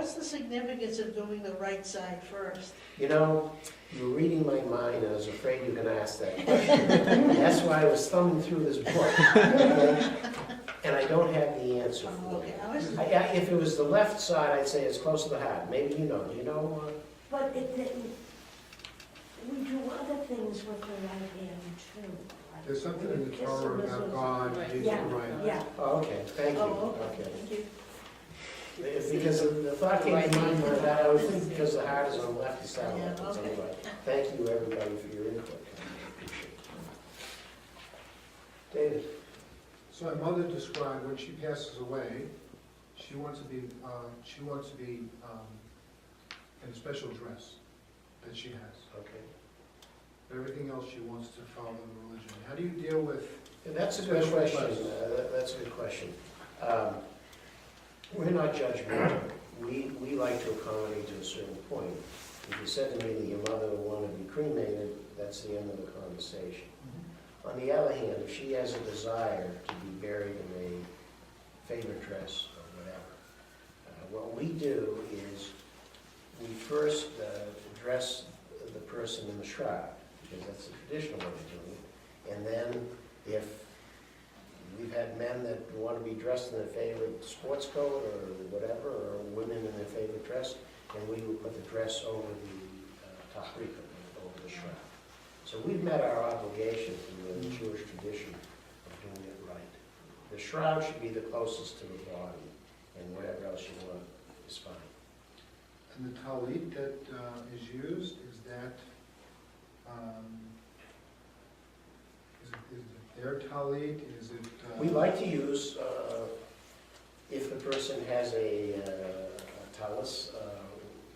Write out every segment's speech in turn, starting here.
what's the significance of doing the right side first? You know, you're reading my mind, and I was afraid you were gonna ask that question. That's why I was thumbing through this book. Okay? And I don't have the answer Oh, for okay, you. I was, If it was the left side, I'd say it's close to the heart. Maybe you know. Do you know? But it didn't, we do other things with the right hand too. like There's something when in the you kiss Torah them, this about was- God, Right. using Yeah, right. yeah. Oh, okay, thank you. oh, okay, Okay. thank you. Because the thought came to mind when I would think because the heart is on the left side. Yeah, But okay. anyway, thank you, everybody, for your input. David? So my mother described when she passes away, she wants to be in a special dress that she has. Okay. Everything else she wants to follow the religion. How do you deal with, Yeah, that's a good question. That's a good question. We're not judgmental. We like to accommodate to a certain point. If you said to me that your mother would want to be cremated, that's the end of the conversation. On the other hand, if she has a desire to be buried in a favorite dress or whatever, what we do is we first dress the person in the shroud, because that's the traditional way of doing it. And then if we've had men that want to be dressed in their favorite sports coat or whatever, or women in their favorite dress, and we would put the dress over the tafrika, over the shroud. So we've met our obligation in the Jewish tradition of doing it right. The shroud should be the closest to the body, and whatever else you want is fine. and the talit that is used, is that, is it their talit, is it? We like to use, if the person has a talus,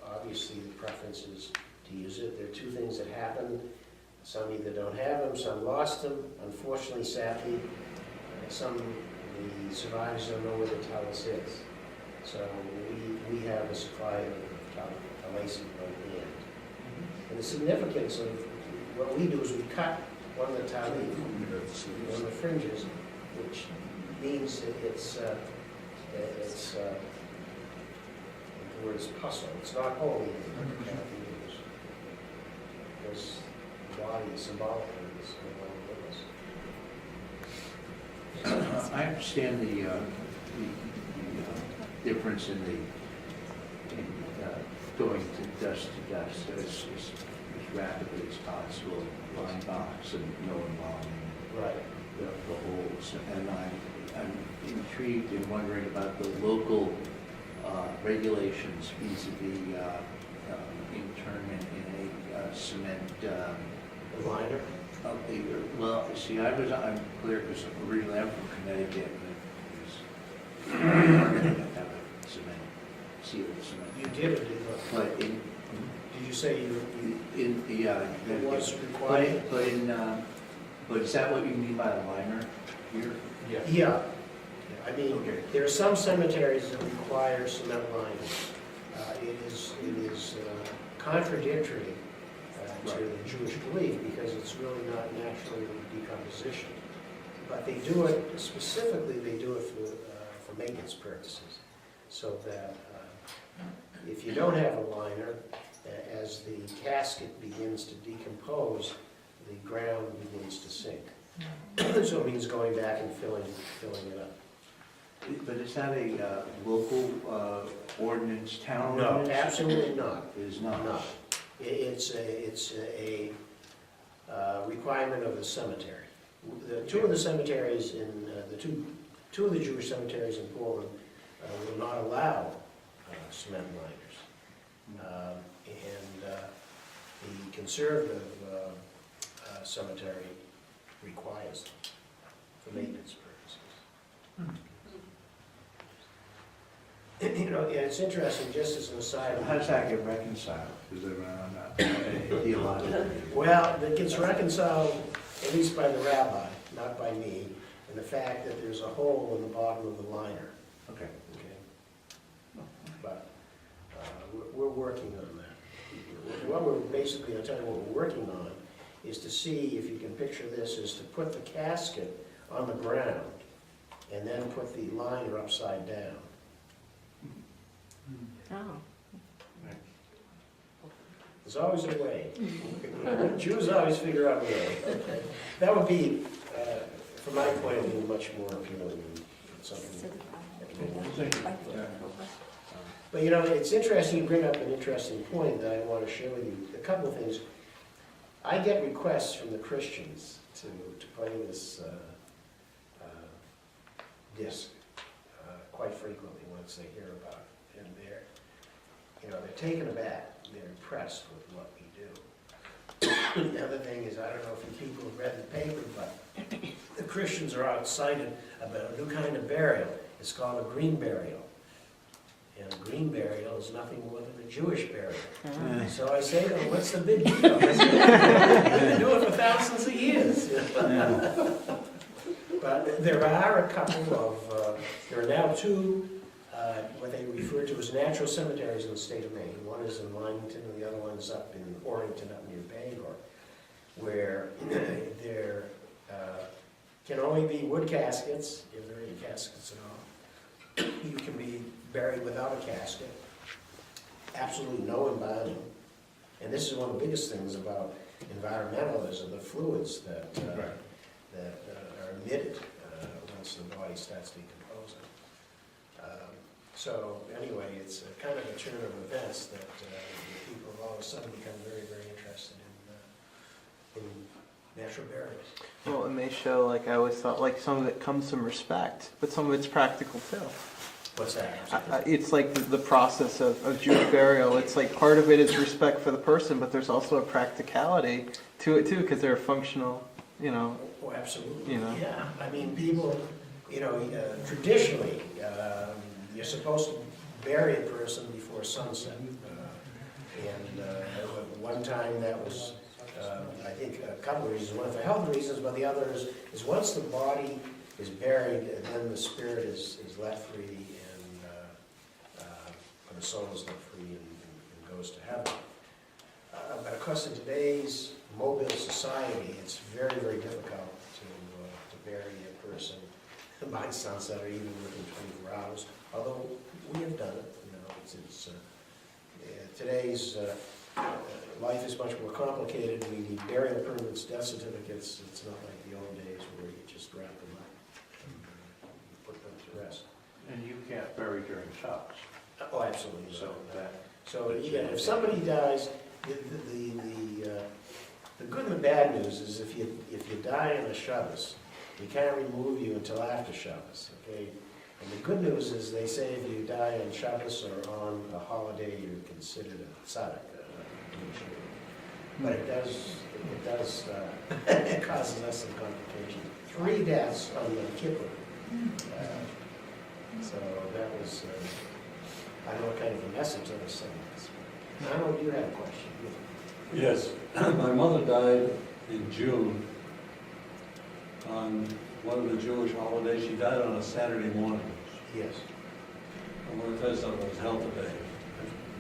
obviously the preference is to use it. There are two things that happen. Some either don't have them, some lost them. Unfortunately, sadly, some the survivors don't know where the talus is. So we have a supply of talus right hand. And the significance of what we do is we cut one of the talit, one of the fringes, which means that it's the word is puzzle. It's not holy. Because the body is symbolically is no longer with us. I understand the difference in going to dust as rapidly as possible, line box and no embalming Right. the holes. And I'm intrigued and wondering about the local regulations vis-a-vis internment in a cement. The liner. Well, see, I'm clear because originally I'm from Connecticut, and it was have a cement, sealed cement. You did or did not? But in, Did you say you yeah, it was Connecticut. required? But is that what you mean by a liner here? Yeah. I mean, Okay. there are some cemeteries that require cement liners. It is contradictory to the Jewish belief because it's really not natural decomposition. But they do it, specifically, they do it for maintenance purposes. So that if you don't have a liner, as the casket begins to decompose, the ground begins to sink. So it means going back and filling it up. But is that a local ordinance, town No, ordinance? absolutely not. It is not? No. It's a requirement of the cemetery. Two of the cemeteries in, two of the Jewish cemeteries in Portland will not allow cement liners. And the conservative cemetery requires them for maintenance purposes. You know, yeah, it's interesting, just as an aside. How does that get reconciled? Because I'm not theological. Well, it gets reconciled, at least by the rabbi, not by me, in the fact that there's a hole in the bottom of the liner. Okay. Okay. But we're working on that. What we're basically, I'll tell you what we're working on, is to see, if you can picture this, is to put the casket on the ground and then put the liner upside down. Oh. There's always a way. Jews always figure out a way. Okay. That would be, from my point of view, much more appealing than something. But you know, it's interesting, you bring up an interesting point that I want to share with you. A couple of things. I get requests from the Christians to play this disc quite frequently once they hear about it. And they're taken aback. They're impressed with what we do. The other thing is, I don't know if you people have read the paper, but the Christians are out excited about a new kind of burial. It's called a green burial. And a green burial is nothing more than a Jewish burial. So I say to them, what's the big deal? They've been doing it for thousands of years. But there are a couple of, there are now two, what they refer to as natural cemeteries in the state of Maine. One is in Lymanton and the other one's up in Orrington, up near Bangor, where there can only be wood caskets, if there are any caskets at all. You can be buried without a casket, absolutely no embalming. And this is one of the biggest things about environmentalism, the fluids that are emitted once the body starts decomposing. So anyway, it's a kind of a turn of events that people have all of a sudden become very, very interested in natural burials. Well, it may show, like I always thought, like some of it comes from respect, but some of it's practical too. What's that? It's like the process of Jewish burial. It's like part of it is respect for the person, but there's also a practicality to it too, because they're functional, Oh, absolutely. You know. Yeah, I mean, people, traditionally, you're supposed to bury a person before sunset. One time that was, I think, a couple of reasons. One for health reasons, but the other is once the body is buried, then the spirit is left free, and the soul is left free and goes to heaven. But of course, in today's mobile society, it's very, very difficult to bury a person by sunset or even within 24 hours. Although we have done it, today's life is much more complicated. We need burial permits, death certificates. It's not like the old days where you just wrap them up and put them to rest. And you can't bury during shocks. Oh, absolutely. So If somebody dies, the good and the bad news is if you die on a Shabbos, we can't remove you until after Shabbos, okay? And the good news is they say if you die on Shabbos or on a holiday, you're considered a tzaddik. But it causes us some complications. 3 deaths on Yom Kippur. So that was, I don't know what kind of a message I was sending this. I know you had a question. Yes, my mother died in June on one of the Jewish holidays. She died on a Saturday morning. Yes. I want to tell you something, it was hell to pay.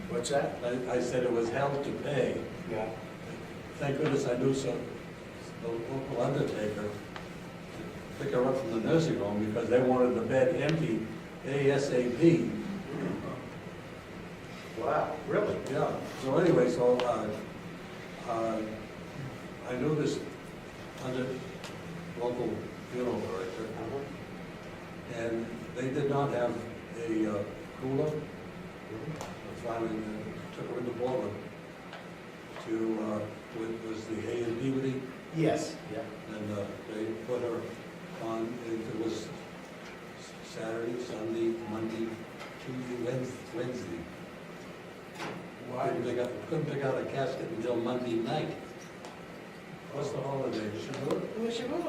What's that? I said it was hell to pay. Yeah. Thank goodness I knew the local undertaker to pick her up from the nursing home because they wanted the bed empty ASAP. Wow, really? Yeah, so anyway, I knew this under local funeral director, and they did not have a cooler. Finally, took her into Portland to, was the A and B with me, Yes. Yeah. and they put her on, it was Saturday, Sunday, Monday, Tuesday, Wednesday. Couldn't pick out a casket until Monday night. What's the holiday? Shavuot?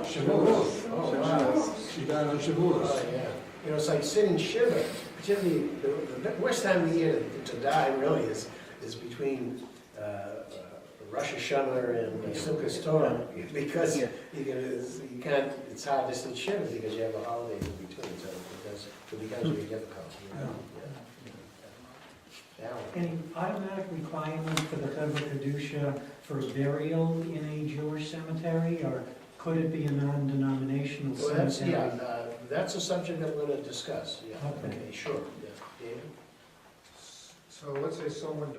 Shavuot. Oh, wow. She died on Shavuot. Oh, yeah. It's like sitting shiva. Particularly, the worst time of the year to die really is between Rosh Hashanah and Sukkot Torah, because you can't. It's hard to sit shiva because you have a holiday in between, so it becomes very difficult. Any automatic requirement for the Chevra Kedusha for burial in a Jewish cemetery, or could it be a non-denominational Well, cemetery? that's a subject that we're going to discuss. Yeah. Okay. Sure. Yeah. David? So let's say someone